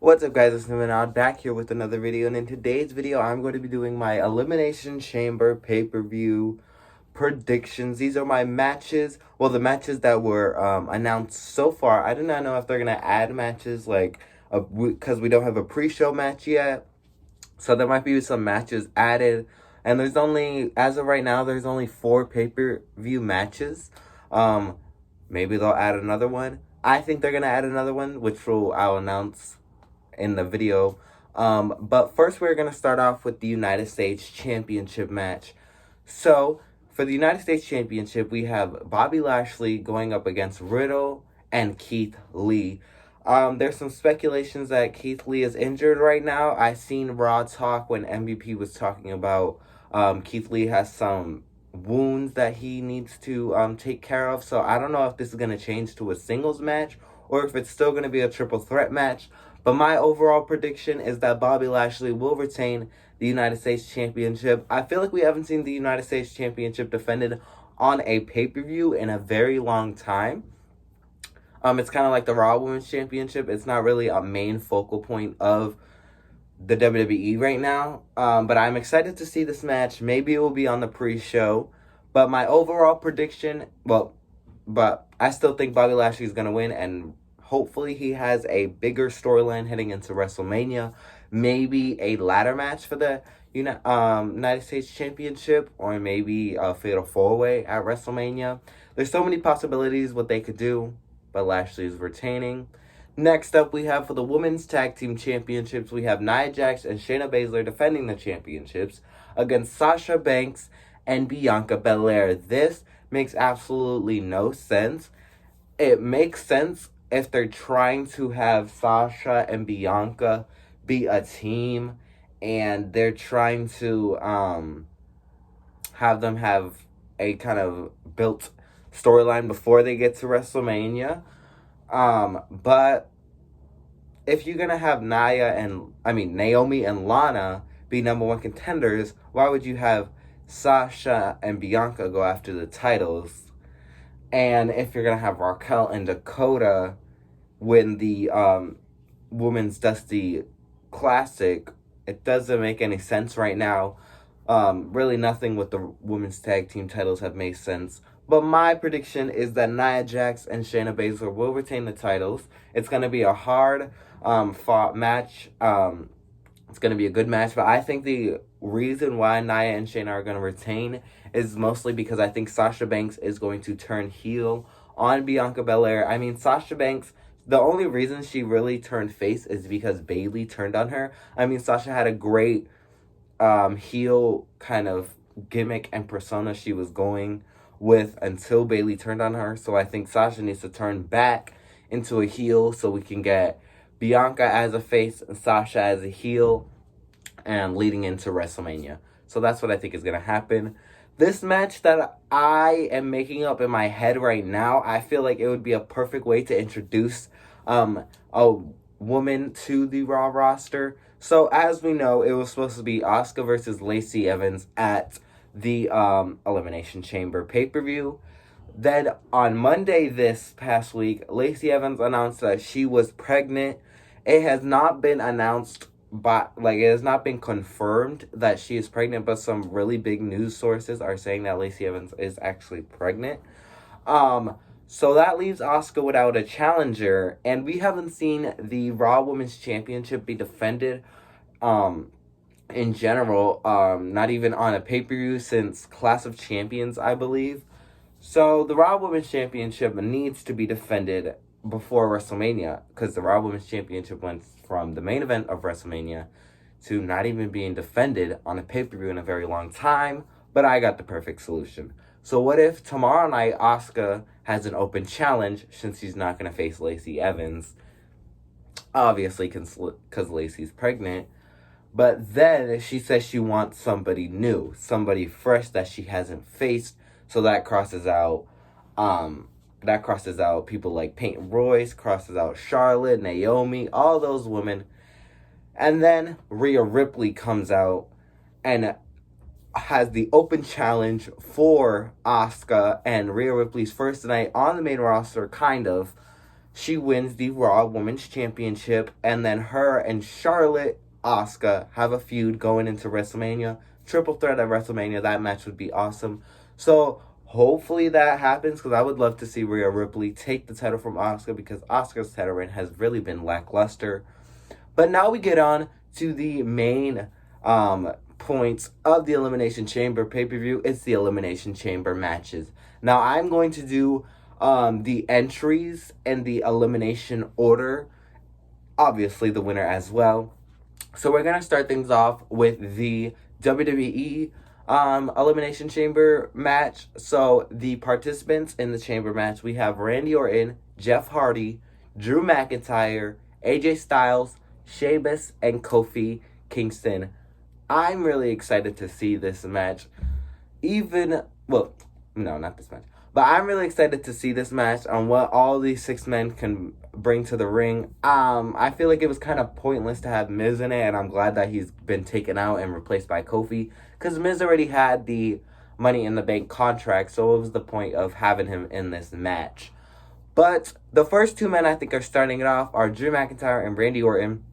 What's up, guys? It's Nimanad back here with another video, and in today's video I'm going to be doing my Elimination Chamber pay-per-view predictions. These are my matches, well, the matches that were announced so far. I do not know if they're going to add matches, because we don't have a pre-show match yet, so there might be some matches added, and there's only, as of right now, there's only 4 pay-per-view matches. Maybe they'll add another one. I think they're going to add another one, which I'll announce in the video. But first we're going to start off with the United States Championship match. So, for the United States Championship, we have Bobby Lashley going up against Riddle and Keith Lee. There's some speculations that Keith Lee is injured right now. I seen Raw Talk when MVP was talking about Keith Lee has some wounds that he needs to take care of. So I don't know if this is going to change to a singles match or if it's still going to be a triple threat match. But my overall prediction is that Bobby Lashley will retain the United States Championship. I feel like we haven't seen the United States Championship defended on a pay-per-view in a very long time. It's kind of like the Raw Women's Championship. It's not really a main focal point of the WWE right now. But I'm excited to see this match. Maybe it will be on the pre-show. But my overall prediction, but I still think Bobby Lashley is going to win, and hopefully he has a bigger storyline heading into WrestleMania. Maybe a ladder match for the United States Championship, or maybe a fatal 4-way at WrestleMania. There's so many possibilities what they could do, but Lashley is retaining. Next up, we have for the Women's Tag Team Championships, we have Nia Jax and Shayna Baszler defending the championships against Sasha Banks and Bianca Belair. This makes absolutely no sense. It makes sense if they're trying to have Sasha and Bianca be a team, and they're trying to have them have a kind of built storyline before they get to WrestleMania. But if you're gonna have Naomi and Lana be number 1 contenders, why would you have Sasha and Bianca go after the titles? And if you're gonna have Raquel and Dakota win the Women's Dusty Classic, it doesn't make any sense right now. Really nothing with the women's tag team titles have made sense. But my prediction is that Nia Jax and Shayna Baszler will retain the titles. It's going to be a hard fought match. It's going to be a good match. But I think the reason why Nia and Shayna are going to retain is mostly because I think Sasha Banks is going to turn heel on Bianca Belair. I mean, Sasha Banks, the only reason she really turned face is because Bayley turned on her. I mean, Sasha had a great heel kind of gimmick and persona she was going with until Bayley turned on her. So I think Sasha needs to turn back into a heel so we can get Bianca as a face and Sasha as a heel and leading into WrestleMania. So that's what I think is going to happen. This match that I am making up in my head right now, I feel like it would be a perfect way to introduce a woman to the Raw roster. So as we know, it was supposed to be Asuka versus Lacey Evans at the Elimination Chamber pay-per-view. Then on Monday this past week, Lacey Evans announced that she was pregnant. It has not been announced, it has not been confirmed that she is pregnant, but some really big news sources are saying that Lacey Evans is actually pregnant. So that leaves Asuka without a challenger, and we haven't seen the Raw Women's Championship be defended in general, not even on a pay-per-view since Clash of Champions, I believe. So the Raw Women's Championship needs to be defended before WrestleMania, because the Raw Women's Championship went from the main event of WrestleMania to not even being defended on a pay-per-view in a very long time. But I got the perfect solution. So what if tomorrow night Asuka has an open challenge, since she's not going to face Lacey Evans, obviously because Lacey's pregnant. But then she says she wants somebody new, somebody fresh that she hasn't faced. So that crosses out people like Peyton Royce, crosses out Charlotte, Naomi, all those women. And then Rhea Ripley comes out and has the open challenge for Asuka, and Rhea Ripley's first night on the main roster, kind of. she wins the Raw Women's Championship, and then her and Charlotte Asuka have a feud going into WrestleMania. Triple threat at WrestleMania. That match would be awesome. So hopefully that happens, because I would love to see Rhea Ripley take the title from Asuka, because Asuka's title reign has really been lackluster. But now we get on to the main points of the Elimination Chamber pay-per-view. It's the Elimination Chamber matches. Now I'm going to do the entries and the elimination order. Obviously the winner as well. So we're going to start things off with the WWE Elimination Chamber match. So the participants in the Chamber match, we have Randy Orton, Jeff Hardy, Drew McIntyre, AJ Styles, Sheamus, and Kofi Kingston. I'm really excited to see this match. No, not this match. But I'm really excited to see this match on what all these 6 men can bring to the ring. I feel like it was kind of pointless to have Miz in it, and I'm glad that he's been taken out and replaced by Kofi, because Miz already had the Money in the Bank contract, so what was the point of having him in this match? But the first 2 men I think are starting it off are Drew McIntyre and Randy Orton.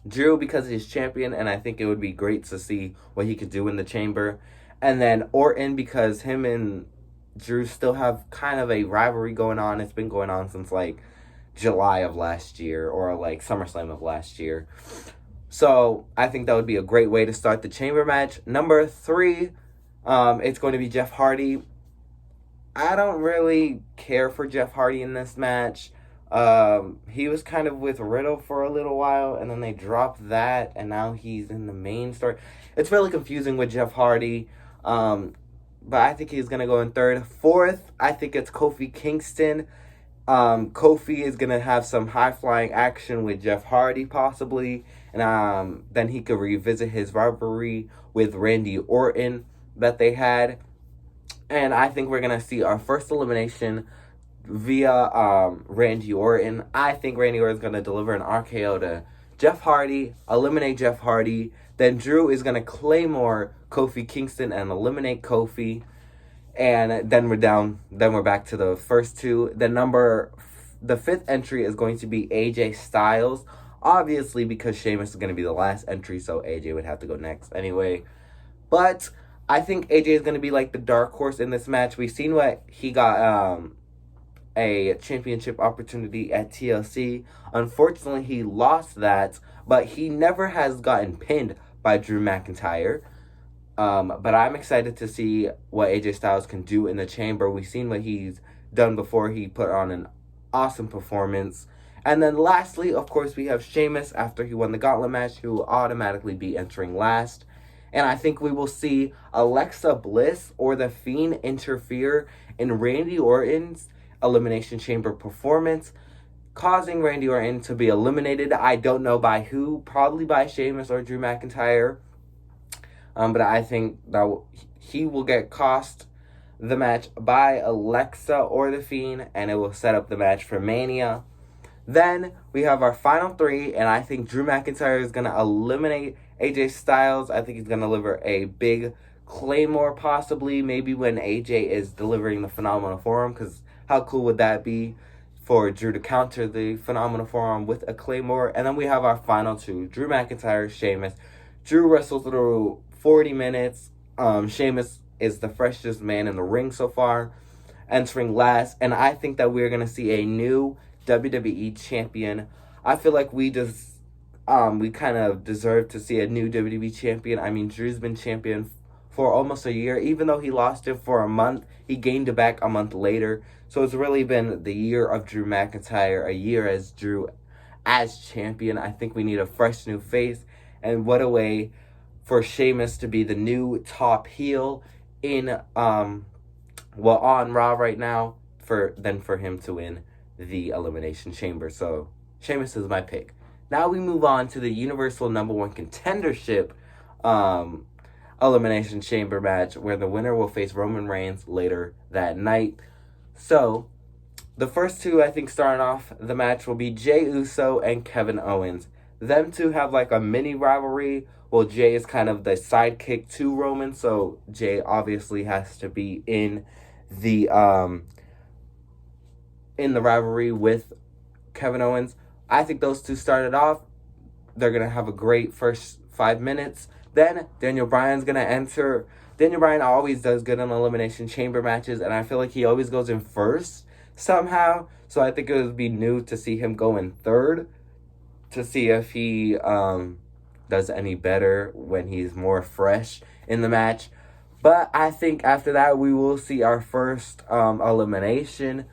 Drew because he's champion, and I think it would be great to see what he could do in the Chamber. And then Orton because him and Drew still have kind of a rivalry going on. It's been going on since like July of last year, or like SummerSlam of last year. So I think that would be a great way to start the Chamber match. Number 3, it's going to be Jeff Hardy. I don't really care for Jeff Hardy in this match. He was kind of with Riddle for a little while, and then they dropped that, and now he's in the main story. It's really confusing with Jeff Hardy. But I think he's going to go in 3rd. 4th, I think it's Kofi Kingston. Kofi is going to have some high-flying action with Jeff Hardy, possibly. And then he could revisit his rivalry with Randy Orton that they had. And I think we're going to see our first elimination via Randy Orton. I think Randy Orton is going to deliver an RKO to Jeff Hardy, eliminate Jeff Hardy. Then Drew is going to Claymore Kofi Kingston and eliminate Kofi. And then we're back to the first 2. The 5th entry is going to be AJ Styles. Obviously, because Sheamus is going to be the last entry, so AJ would have to go next anyway. But I think AJ is going to be like the dark horse in this match. We've seen what he got a championship opportunity at TLC. Unfortunately, he lost that, but he never has gotten pinned by Drew McIntyre. But I'm excited to see what AJ Styles can do in the Chamber. We've seen what he's done before. He put on an awesome performance. And then lastly, of course, we have Sheamus after he won the gauntlet match, who will automatically be entering last. And I think we will see Alexa Bliss or The Fiend interfere in Randy Orton's Elimination Chamber performance, causing Randy Orton to be eliminated. I don't know by who, probably by Sheamus or Drew McIntyre. But I think that he will get cost the match by Alexa or The Fiend, and it will set up the match for Mania. Then we have our final 3, and I think Drew McIntyre is going to eliminate AJ Styles. I think he's going to deliver a big Claymore, possibly, maybe when AJ is delivering the Phenomenal Forearm, because how cool would that be for Drew to counter the Phenomenal Forearm with a Claymore? And then we have our final 2, Drew McIntyre, Sheamus. Drew wrestled through 40 minutes. Sheamus is the freshest man in the ring so far, entering last. And I think that we're going to see a new WWE champion. I feel like we kind of deserve to see a new WWE champion. I mean, Drew's been champion for almost a year. Even though he lost it for a month, he gained it back a month later. So it's really been the year of Drew McIntyre, a year as Drew as champion. I think we need a fresh new face. And what a way for Sheamus to be the new top heel in on Raw right now, for him to win the Elimination Chamber. So Sheamus is my pick. Now we move on to the Universal #1 Contendership Elimination Chamber match, where the winner will face Roman Reigns later that night. So the first 2, I think, starting off the match will be Jey Uso and Kevin Owens. Them two have like a mini rivalry. Well, Jey is kind of the sidekick to Roman, so Jey obviously has to be in the rivalry with Kevin Owens. I think those two started off. They're going to have a great first 5 minutes. Then Daniel Bryan's going to enter. Daniel Bryan always does good in Elimination Chamber matches, and I feel like he always goes in first somehow. So I think it would be new to see him go in third, to see if he does any better when he's more fresh in the match. But I think after that, we will see our first elimination,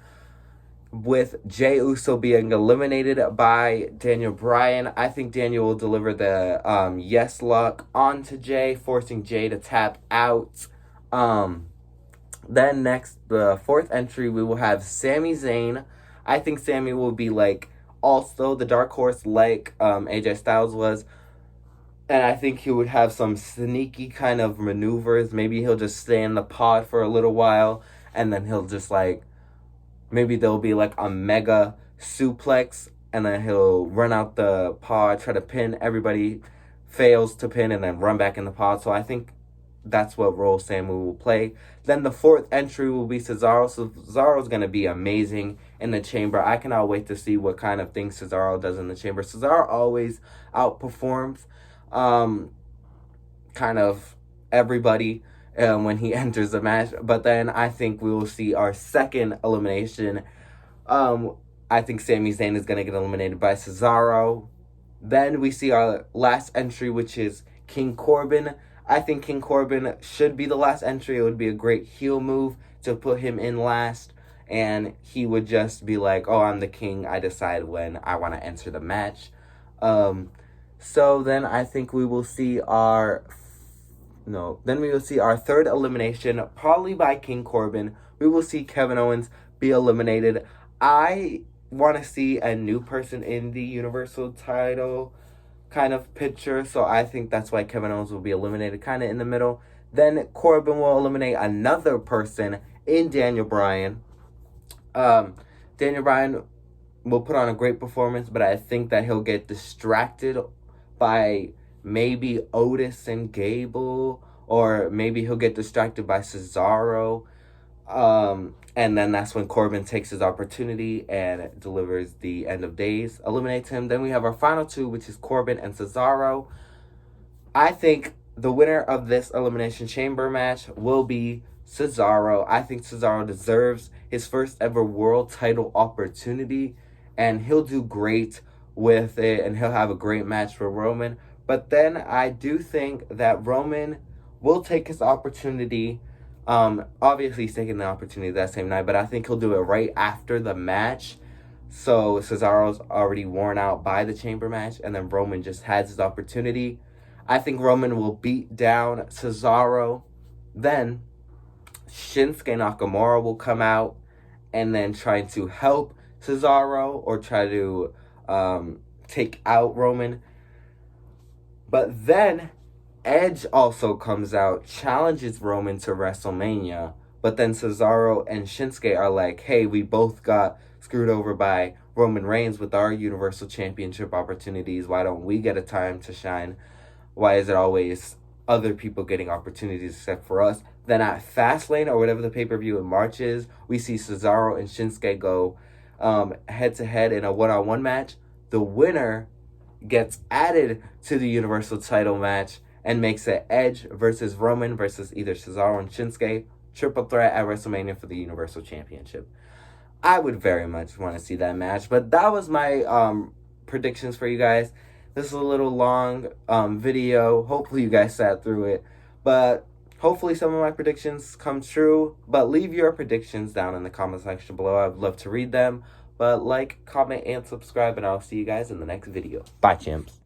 with Jey Uso being eliminated by Daniel Bryan. I think Daniel will deliver the yes lock onto Jey, forcing Jey to tap out. Then next, the fourth entry, we will have Sami Zayn. I think Sami will be like also the dark horse like AJ Styles was. And I think he would have some sneaky kind of maneuvers. Maybe he'll just stay in the pod for a little while, and then he'll just like, maybe there'll be like a mega suplex, and then he'll run out the pod, try to pin everybody, fails to pin, and then run back in the pod. So I think that's what role Sami will play. Then the fourth entry will be Cesaro. So Cesaro's going to be amazing in the Chamber. I cannot wait to see what kind of things Cesaro does in the Chamber. Cesaro always outperforms kind of everybody when he enters the match. But then I think we will see our second elimination. I think Sami Zayn is going to get eliminated by Cesaro. Then we see our last entry, which is King Corbin. I think King Corbin should be the last entry. It would be a great heel move to put him in last, and he would just be like, oh, I'm the king. I decide when I want to enter the match. So then I think we will see our third elimination, probably by King Corbin. We will see Kevin Owens be eliminated. I want to see a new person in the Universal title kind of picture, so I think that's why Kevin Owens will be eliminated kind of in the middle. Then Corbin will eliminate another person in Daniel Bryan. Daniel Bryan will put on a great performance, but I think that he'll get distracted by maybe Otis and Gable, or maybe he'll get distracted by Cesaro. And then that's when Corbin takes his opportunity and delivers the end of days, eliminates him. Then we have our final two, which is Corbin and Cesaro. I think the winner of this Elimination Chamber match will be Cesaro. I think Cesaro deserves his first ever world title opportunity, and he'll do great with it, and he'll have a great match for Roman. But then I do think that Roman will take his opportunity. Obviously he's taking the opportunity that same night, but I think he'll do it right after the match. So Cesaro's already worn out by the Chamber match, and then Roman just has his opportunity. I think Roman will beat down Cesaro. Then Shinsuke Nakamura will come out and then try to help Cesaro or try to take out Roman. But then Edge also comes out, challenges Roman to WrestleMania. But then Cesaro and Shinsuke are like, hey, we both got screwed over by Roman Reigns with our Universal Championship opportunities. Why don't we get a time to shine? Why is it always other people getting opportunities except for us? Then at Fastlane, or whatever the pay-per-view in March is, we see Cesaro and Shinsuke go head-to-head in a one-on-one match. The winner gets added to the Universal title match and makes it Edge versus Roman versus either Cesaro and Shinsuke. Triple threat at WrestleMania for the Universal Championship. I would very much want to see that match. But that was my predictions for you guys. This is a little long video. Hopefully you guys sat through it. But hopefully some of my predictions come true. But leave your predictions down in the comment section below. I'd love to read them. But like, comment, and subscribe. And I'll see you guys in the next video. Bye, champs.